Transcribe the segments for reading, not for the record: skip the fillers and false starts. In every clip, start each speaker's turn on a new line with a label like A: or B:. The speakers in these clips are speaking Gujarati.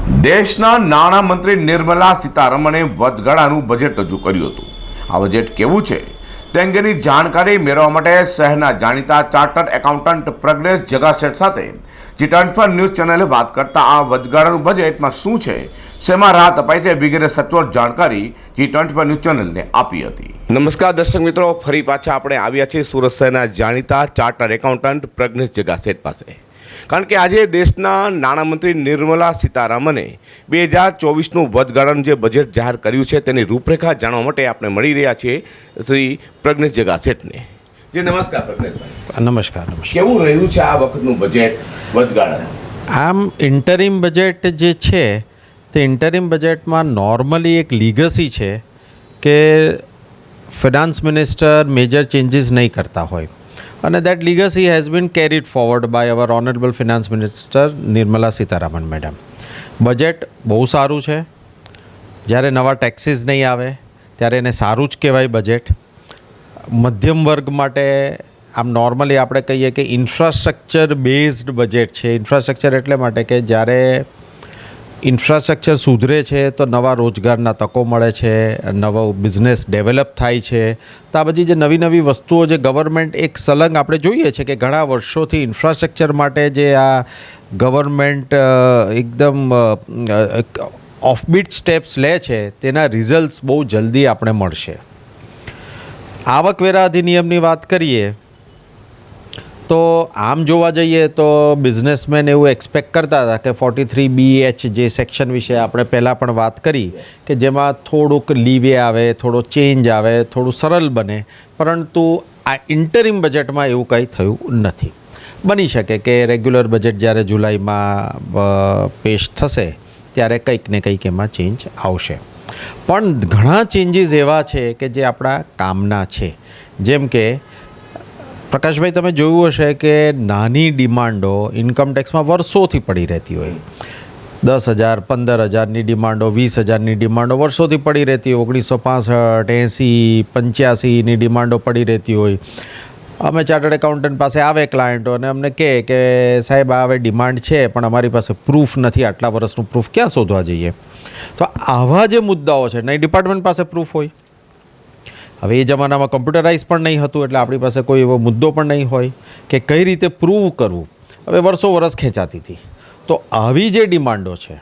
A: દેશના નાણામંત્રી નિર્મલા સીતારમણે વચગાળાનું બજેટ રજૂ કર્યું હતું। આ બજેટ કેવું છે તે અંગેની જાણકારી મેળવવા માટે શહેરના જાણીતા ચાર્ટર્ડ એકાઉન્ટન્ટ પ્રજ્ઞેશ જગાસેઠ સાથે G24 ન્યૂઝ ચેનલે વાત કરતા આ વચગાળાનું બજેટમાં શું છે, શેમાં રાહત અપાઈ છે વગેરે સચોટ જાણકારી G24 ન્યૂઝ ચેનલને આપી હતી। નમસ્કાર દર્શક મિત્રો, ફરી પાછા આપણે આવ્યા છીએ સુરત શહેરના જાણીતા ચાર્ટર્ડ એકાઉન્ટન્ટ પ્રજ્ઞેશ જગાસેઠ પાસે, કારણ કે આજે દેશના નાણામંત્રી નિર્મલા સીતારામને 2024નું વચગાળાનું જે બજેટ જાહેર કર્યું છે તેની રૂપરેખા જાણવા માટે આપણે મળી રહ્યા છીએ શ્રી પ્રજ્ઞેશ જગાસેઠને। જી નમસ્કાર પ્રજ્ઞેશભાઈ।
B: નમસ્કાર।
A: કેવું રહ્યું છે આ વખતનું બજેટ વચગાળાનું?
B: આમ ઇન્ટરિમ બજેટ જે છે તે ઇન્ટરિમ બજેટમાં નોર્મલી એક લીગસી છે કે ફિનાન્સ મિનિસ્ટર મેજર ચેન્જીસ નહીં કરતા હોય, અને that legacy has been carried forward by our honorable finance minister Nirmala Sitharaman madam. Budget બહુ સારું છે। જ્યારે નવા ટેક્સીસ નહીં આવે ત્યારે એને સારું જ કહેવાય બજેટ। મધ્યમ વર્ગ માટે આમ નોર્મલી આપણે કહીએ કે ઇન્ફ્રાસ્ટ્રક્ચર બેઝડ બજેટ છે। ઇન્ફ્રાસ્ટ્રક્ચર એટલે માટે કે જ્યારે ઇન્ફ્રાસ્ટ્રક્ચર સુધરે છે તો નવા રોજગારના તકો મળે છે, નવો બિઝનેસ ડેવલપ થાય છે। તો આ બધી જે નવી નવી વસ્તુઓ જે ગવર્મેન્ટ એક સલંગ આપણે જોઈએ છે કે ઘણા વર્ષોથી ઇન્ફ્રાસ્ટ્રક્ચર માટે જે આ ગવર્મેન્ટ એકદમ ઓફબીટ સ્ટેપ્સ લે છે તેના રિઝલ્ટ્સ બહુ જલ્દી આપણે મળશે। આવકવેરા અધિનિયમની વાત કરીએ તો આમ જોવા જઈએ તો બિઝનેસમેન એવું એક્સપેક્ટ કરતા હતા કે 43BH જે સેક્શન વિશે આપણે પહેલાં પણ વાત કરી કે જેમાં થોડુંક લીવે આવે, થોડો ચેન્જ આવે, થોડું સરળ બને, પરંતુ આ ઇન્ટરિમ બજેટમાં એવું કંઈ થયું નથી। બની શકે કે રેગ્યુલર બજેટ જ્યારે જુલાઈમાં પેશ થશે ત્યારે કંઈક ને કંઈક એમાં ચેન્જ આવશે, પણ ઘણા ચેન્જીસ એવા છે કે જે આપણા કામના છે। જેમ કે પ્રકાશભાઈ, તમે જોયું હશે કે નાની ડિમાન્ડો ઇન્કમ ટેક્સમાં વર્ષોથી પડી રહેતી હોય। 10,000, 15,000ની ડિમાન્ડો, 20,000ની ડિમાન્ડો વર્ષોથી પડી રહેતી હોય। 1965, 80, 85ની ડિમાન્ડો પડી રહેતી હોય। અમે ચાર્ટર્ડ એકાઉન્ટન્ટ પાસે આવે ક્લાયન્ટો અને અમને કહે કે સાહેબ આ હવે ડિમાન્ડ છે પણ અમારી પાસે પ્રૂફ નથી, આટલા વર્ષનું પ્રૂફ ક્યાં શોધવા જઈએ? તો આવા જે મુદ્દાઓ છે, નહીં ડિપાર્ટમેન્ટ પાસે પ્રૂફ હોય। હવે એ જમાનામાં કમ્પ્યુટરાઇઝ પણ નહીં હતું એટલે આપણી પાસે કોઈ એવો મુદ્દો પણ નહીં હોય કે કઈ રીતે પ્રૂવ કરવું। હવે વર્ષો વર્ષ ખેંચાતી હતી। તો આવી જે ડિમાન્ડો છે,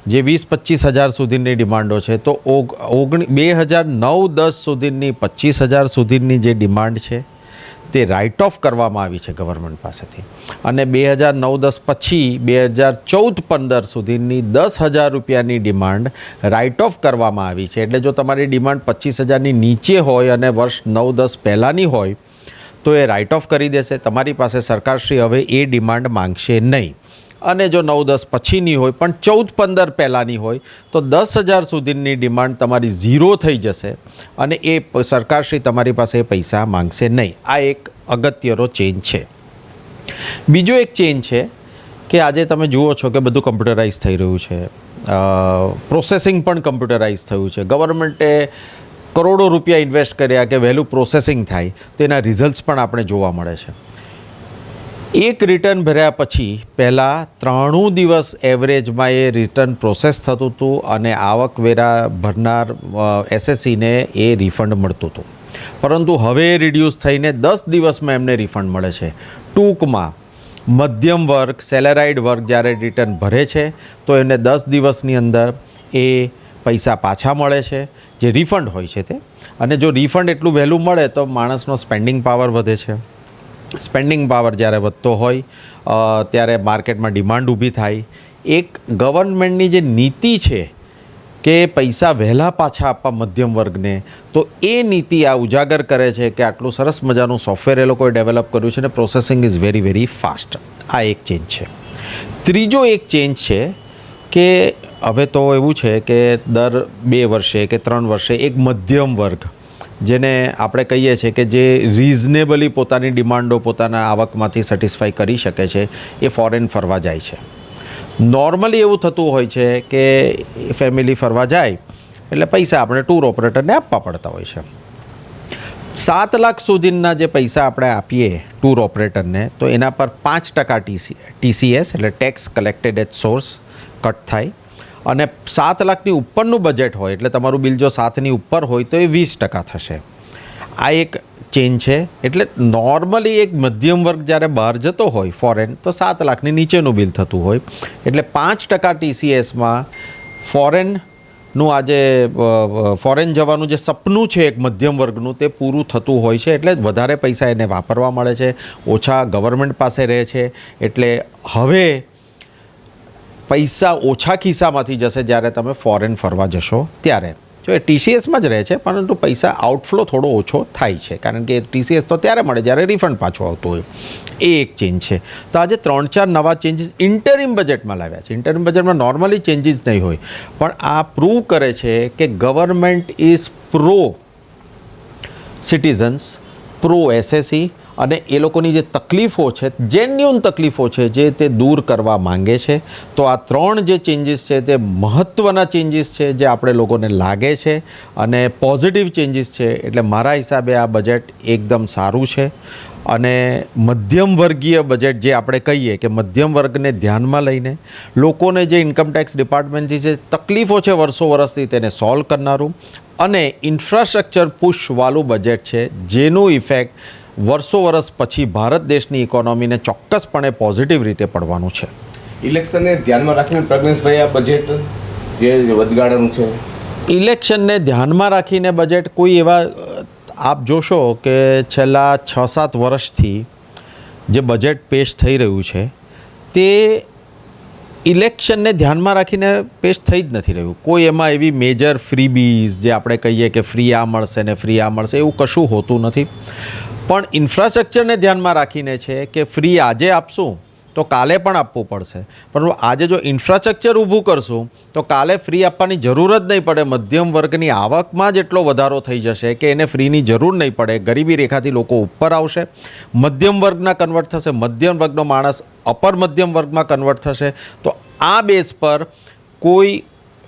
B: જે 20-25 હજાર સુધીની ડિમાન્ડો છે, તો 2009-10 સુધીની 25,000 સુધીની જે ડિમાન્ડ છે તે રાઇટ ઓફ કરવામાં આવી છે ગવર્મેન્ટ પાસેથી, અને 2009-10 પછી 2014-15 સુધીની 10,000 રૂપિયાની ડિમાન્ડ રાઇટ ઓફ કરવામાં આવી છે। એટલે જો તમારી ડિમાન્ડ 25,000ની નીચે હોય અને વર્ષ 9-10 પહેલાંની હોય તો એ રાઇટ ઓફ કરી દેશે। તમારી પાસે સરકારશ્રી હવે એ ડિમાન્ડ માંગશે નહીં, અને જો 9-10 પછીની હોય પણ 14-15 પહેલાંની હોય તો 10,000 સુધીની ડિમાન્ડ તમારી ઝીરો થઈ જશે અને એ સરકારશ્રી તમારી પાસે પૈસા માંગશે નહીં। આ એક અગત્યનો ચેન્જ છે। બીજો એક ચેન્જ છે કે આજે તમે જુઓ છો કે બધું કમ્પ્યુટરાઇઝ થઈ રહ્યું છે, પ્રોસેસિંગ પણ કમ્પ્યુટરાઇઝ થયું છે। ગવર્મેન્ટે કરોડો રૂપિયા ઇન્વેસ્ટ કર્યા કે વહેલું પ્રોસેસિંગ થાય તો એના રિઝલ્ટ્સ પણ આપણે જોવા મળે છે। એક રિટર્ન ભર્યા પછી પહેલાં 93 દિવસ એવરેજમાં એ રિટર્ન પ્રોસેસ થતું હતું અને આવકવેરા ભરનાર એસએસસીને એ રિફંડ મળતું હતું, પરંતુ હવે રિડ્યુસ થઈને 10 દિવસમાં એમને રિફંડ મળે છે। ટૂંકમાં મધ્યમ વર્ગ, સેલેરાઇડ વર્ગ જ્યારે રિટર્ન ભરે છે તો એને 10 દિવસની અંદર એ પૈસા પાછા મળે છે, જે રિફંડ હોય છે તે। અને જો રિફંડ એટલું વહેલું મળે તો માણસનો સ્પેન્ડિંગ પાવર વધે છે। સ્પેન્ડિંગ પાવર જ્યારે વધતો હોય ત્યારે માર્કેટમાં ડિમાન્ડ ઊભી થાય। એક ગવર્મેન્ટની જે નીતિ છે કે પૈસા વહેલા પાછા આપવા મધ્યમ વર્ગને, તો એ નીતિ આ ઉજાગર કરે છે કે આટલું સરસ મજાનું સોફ્ટવેર એ લોકોએ ડેવલપ કર્યું છે અને processing is very very fast. આ એક ચેન્જ છે। ત્રીજો એક ચેન્જ છે કે હવે તો એવું છે કે દર 2 વર્ષે કે 3 વર્ષે એક મધ્યમ વર્ગ, જેને આપણે કહીએ છીએ કે જે રિઝનેબલી પોતાની ડિમાન્ડો પોતાના આવકમાંથી સેટિસ્ફાઈ કરી શકે છે, એ ફોરેન ફરવા જાય છે। નોર્મલી એવું થતું હોય છે કે ફેમિલી ફરવા જાય એટલે પૈસા આપણે ટૂર ઓપરેટરને આપવા પડતા હોય છે। 7 લાખ સુધીના જે પૈસા આપણે આપીએ ટૂર ઓપરેટરને તો એના પર 5% TCS એટલે tax collected at source cut થાય, અને 7 લાખની ઉપરનું બજેટ હોય એટલે તમારું બિલ જો 7ની ઉપર હોય તો એ 20% થશે. આ એક ચેન્જ છે. એટલે નોર્મલી એક મધ્યમ વર્ગ જ્યારે બહાર જતો હોય ફોરેન તો 7 લાખની નીચેનું બિલ થતું હોય, એટલે 5% TCSમાં ફોરેનનું આજે ફોરેન જવાનું જે સપનું છે એક મધ્યમ વર્ગનું તે પૂરું થતું હોય છે. એટલે વધારે પૈસા એને વાપરવા મળે છે, ઓછા ગવર્મેન્ટ પાસે રહે છે. એટલે હવે પૈસા ઓછા ખિસ્સામાંથી જશે જ્યારે તમે ફોરેન ફરવા જશો ત્યારે. જો એ TCSમાં જ રહે છે પરંતુ પૈસા આઉટફ્લો થોડો ઓછો થાય છે, કારણ કે TCS તો ત્યારે મળે જ્યારે રિફંડ પાછું આવતું હોય. એ એક ચેન્જ છે. તો આજે 3-4 નવા ચેન્જીસ ઇન્ટરિમ બજેટમાં લાવ્યા છે. ઇન્ટરિમ બજેટમાં નોર્મલી ચેન્જીસ નહીં હોય, પણ આ પ્રૂવ કરે છે કે government is pro citizens, pro SSE, અને એ લોકોની જે તકલીફો છે, જેન્યુન તકલીફો છે, જે તે દૂર કરવા માંગે છે. તો આ 3 જે ચેન્જીસ છે તે મહત્ત્વના ચેન્જીસ છે જે આપણે લોકોને લાગે છે અને પોઝિટિવ ચેન્જીસ છે. એટલે મારા હિસાબે આ બજેટ એકદમ સારું છે. અને મધ્યમ વર્ગીય બજેટ જે આપણે કહીએ કે મધ્યમ વર્ગને ધ્યાનમાં લઈને લોકોને જે ઇન્કમટેક્સ ડિપાર્ટમેન્ટથી જે તકલીફો છે વર્ષો વર્ષથી તેને સોલ્વ કરનારું અને ઇન્ફ્રાસ્ટ્રક્ચર પુશવાળું બજેટ છે, જેનું ઇફેક્ટ વર્ષો વર્ષ પછી ભારત દેશની ઇકોનોમીને ચોક્કસપણે પોઝિટિવ રીતે પડવાનું છે.
A: ઇલેક્શનને ધ્યાનમાં રાખીને પ્રજ્ઞેશભાઈ આ બજેટ જે વચગાળાનું છે,
B: ઇલેક્શનને ધ્યાનમાં રાખીને બજેટ કોઈ એવા આપ જોશો કે છેલ્લા 6-7 વર્ષથી જે બજેટ પેશ થઈ રહ્યું છે તે ઇલેક્શનને ધ્યાનમાં રાખીને પેશ થઈ જ નથી રહ્યું. કોઈ એમાં એવી મેજર ફ્રીબીઝ જે આપણે કહીએ કે ફ્રી આ મળશે ને ફ્રી આ મળશે એવું કશું હોતું નથી. પણ ઇન્ફ્રાસ્ટ્રક્ચરને ધ્યાનમાં રાખીને છે કે ફ્રી આજે આપશું તો કાલે પણ આપવું પડશે, પરંતુ આજે જો ઇન્ફ્રાસ્ટ્રક્ચર ઊભું કરશું તો કાલે ફ્રી આપવાની જરૂર જ નહીં પડે. મધ્યમ વર્ગની આવકમાં જ એટલો વધારો થઈ જશે કે એને ફ્રીની જરૂર નહીં પડે. ગરીબી રેખાથી લોકો ઉપર આવશે, મધ્યમ વર્ગના કન્વર્ટ થશે, મધ્યમ વર્ગનો માણસ અપર મધ્યમ વર્ગમાં કન્વર્ટ થશે. તો આ બેઝ પર કોઈ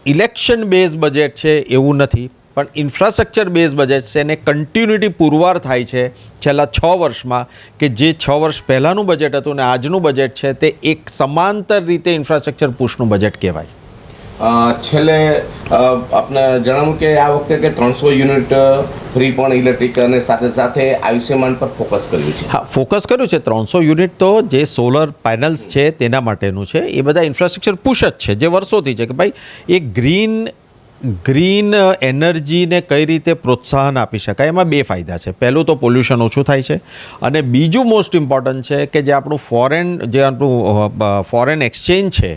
B: ઇલેક્શન બેઝ બજેટ છે એવું નથી, પણ ઇન્ફ્રાસ્ટ્રક્ચર બેઝ બજેટ છે. એને કન્ટિન્યુટી પુરવાર થાય છે છેલ્લા 6 વર્ષમાં, કે જે 6 વર્ષ પહેલાંનું બજેટ હતું ને આજનું બજેટ છે તે એક સમાંતર રીતે ઇન્ફ્રાસ્ટ્રક્ચર પુશનું બજેટ કહેવાય.
A: છેલ્લે આપને જણાવું કે આ વખતે કે 300 યુનિટ ફ્રી પણ ઇલેક્ટ્રિક અને સાથે સાથે આયુષ્યમાન પર ફોકસ કર્યું છે.
B: હા, ફોકસ કર્યું છે. 300 યુનિટ તો જે સોલર પેનલ્સ છે તેના માટેનું છે. એ બધા ઇન્ફ્રાસ્ટ્રક્ચર પુશ જ છે જે વર્ષોથી છે કે ભાઈ એ ગ્રીન એનર્જીને કઈ રીતે પ્રોત્સાહન આપી શકાય. એમાં 2 ફાયદા છે. પહેલું તો પોલ્યુશન ઓછું થાય છે, અને બીજું મોસ્ટ ઇમ્પોર્ટન્ટ છે કે જે આપણું ફોરેન એક્સચેન્જ છે,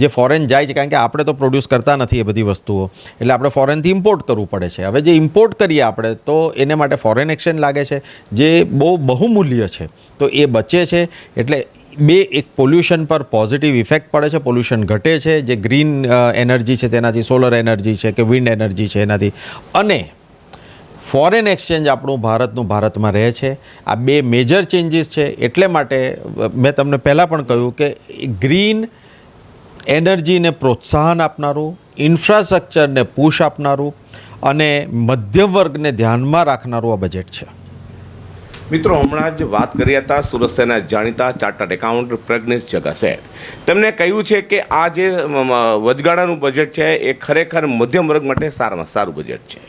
B: જે ફોરેન જાય છે, કારણ કે આપણે તો પ્રોડ્યુસ કરતા નથી એ બધી વસ્તુઓ, એટલે આપણે ફોરેનથી ઇમ્પોર્ટ કરવું પડે છે. હવે જે ઇમ્પોર્ટ કરીએ આપણે તો એને માટે ફોરેન એક્સચેન્જ લાગે છે જે બહુમૂલ્ય છે, તો એ બચે છે. એટલે એક પોલ્યુશન પર પોઝિટિવ ઇફેક્ટ પડે છે, પોલ્યુશન ઘટે છે, જે ગ્રીન એનર્જી છે તેનાથી, સોલર એનર્જી છે કે વિન્ડ એનર્જી છે એનાથી, અને ફોરેન એક્સચેન્જ આપણું ભારતમાં રહે છે. આ 2 મેજર ચેન્જીસ છે. એટલે માટે મેં તમને પહેલાં પણ કહ્યું કે ગ્રીન એનર્જીને પ્રોત્સાહન આપનારું, ઇન્ફ્રાસ્ટ્રક્ચરને પુશ આપનારું અને મધ્યમ વર્ગને ધ્યાનમાં રાખનારું આ બજેટ છે.
A: મિત્રો, હમણાં જ વાત કરી હતા સુરત શહેરના જાણીતા ચાર્ટર્ડ એકાઉન્ટ પ્રજ્ઞેશ જગાસેઠ. તેમણે કહ્યું છે કે આ જે વચગાળાનું બજેટ છે એ ખરેખર મધ્યમ વર્ગ માટે સારામાં સારું બજેટ છે.